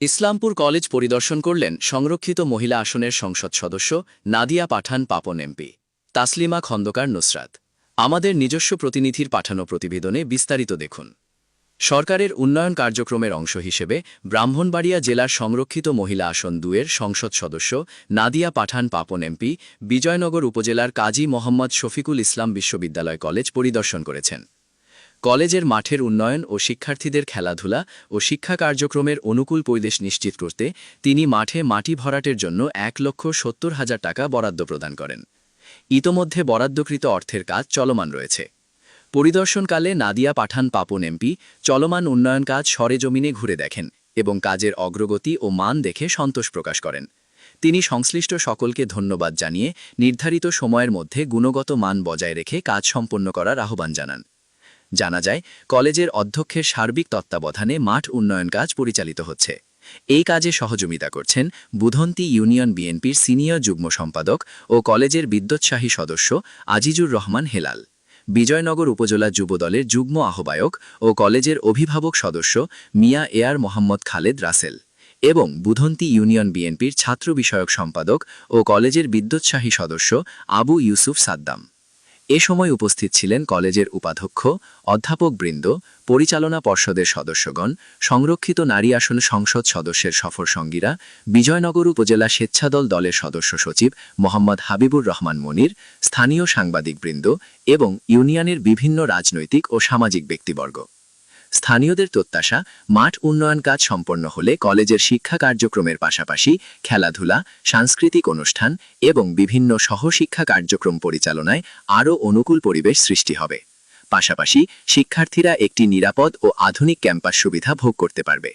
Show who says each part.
Speaker 1: Islampur college পরিদর্শন করলেন সংরক্ষিত মহিলা আসনের সংসদ সদস্য নাদিয়া পাঠান পাপন এমপি। তাসলিমা খন্দকার নুসরাত। আমাদের নিজস্ব প্রতিনিধির পাঠানো প্রতিবেদনে বিস্তারিত দেখুন। সরকারের উন্নয়ন কার্যক্রমের অংশ হিসেবে ব্রাহ্মণবাড়িয়া জেলার সংরক্ষিত মহিলা আসন 2-এর সংসদ সদস্য নাদিয়া পাঠান পাপন এমপি বিজয়নগর উপজেলার কাজী মোহাম্মদ শফিকুল ইসলাম বিশ্ববিদ্যালয় কলেজ পরিদর্শন করেছেন। কলেজের মাঠের উন্নয়ন ও শিক্ষার্থীদের খেলাধুলা ও শিক্ষা কার্যক্রমের অনুকূল পরিবেশ নিশ্চিত করতে তিনি মাঠে মাটি ভরাটের জন্য 1,70,000 টাকা বরাদ্দ প্রদান করেন। ইতোমধ্যে বরাদ্দকৃত অর্থের কাজ চলমান রয়েছে। পরিদর্শনকালে নাদিয়া পাঠান পাপন এমপি চলমান উন্নয়ন কাজ সরেজমিনে ঘুরে দেখেন এবং কাজের অগ্রগতি ও মান দেখে সন্তোষ প্রকাশ করেন। তিনি সংশ্লিষ্ট সকলকে ধন্যবাদ জানিয়ে নির্ধারিত সময়ের মধ্যে গুণগত মান বজায় রেখে কাজ সম্পন্ন করার আহ্বান জানান। জানা যায়, কলেজের অধ্যক্ষের সার্বিক তত্ত্বাবধানে মাঠ উন্নয়ন কাজ পরিচালিত হচ্ছে। এই কাজে সহযোগিতা করছেন বুধন্তি ইউনিয়ন বিএনপির সিনিয়র যুগ্ম সম্পাদক ও কলেজের বিদ্যোৎসাহী সদস্য আজিজুর রহমান হেলাল, বিজয়নগর উপজেলা যুবদলের যুগ্ম আহ্বায়ক ও কলেজের অভিভাবক সদস্য মিয়া এয়ার মোহাম্মদ খালেদ রাসেল এবং বুধন্তি ইউনিয়ন বিএনপির ছাত্র বিষয়ক সম্পাদক ও কলেজের বিদ্যোৎসাহী সদস্য আবু ইউসুফ সাদ্দাম। এ সময় উপস্থিত ছিলেন কলেজের উপাধ্যক্ষ, অধ্যাপকবৃন্দ, পরিচালনা পর্ষদের সদস্যগণ, সংরক্ষিত নারী আসন সংসদ সদস্যের সফর সঙ্গীরা, বিজয়নগর উপজেলা স্বেচ্ছাদল দলের সদস্য সচিব মোহাম্মদ হাবিবুর রহমান মনির, স্থানীয় সাংবাদিকবৃন্দ এবং ইউনিয়নের বিভিন্ন রাজনৈতিক ও সামাজিক ব্যক্তিবর্গ। স্থানীয়দের প্রত্যাশা, মাঠ উন্নয়ন কাজ সম্পন্ন হলে কলেজের শিক্ষা কার্যক্রমের পাশাপাশি খেলাধুলা, সাংস্কৃতিক অনুষ্ঠান এবং বিভিন্ন সহশিক্ষা কার্যক্রম পরিচালনায় আরও অনুকূল পরিবেশ সৃষ্টি হবে। পাশাপাশি শিক্ষার্থীরা একটি নিরাপদ ও আধুনিক ক্যাম্পাস সুবিধা ভোগ করতে পারবে।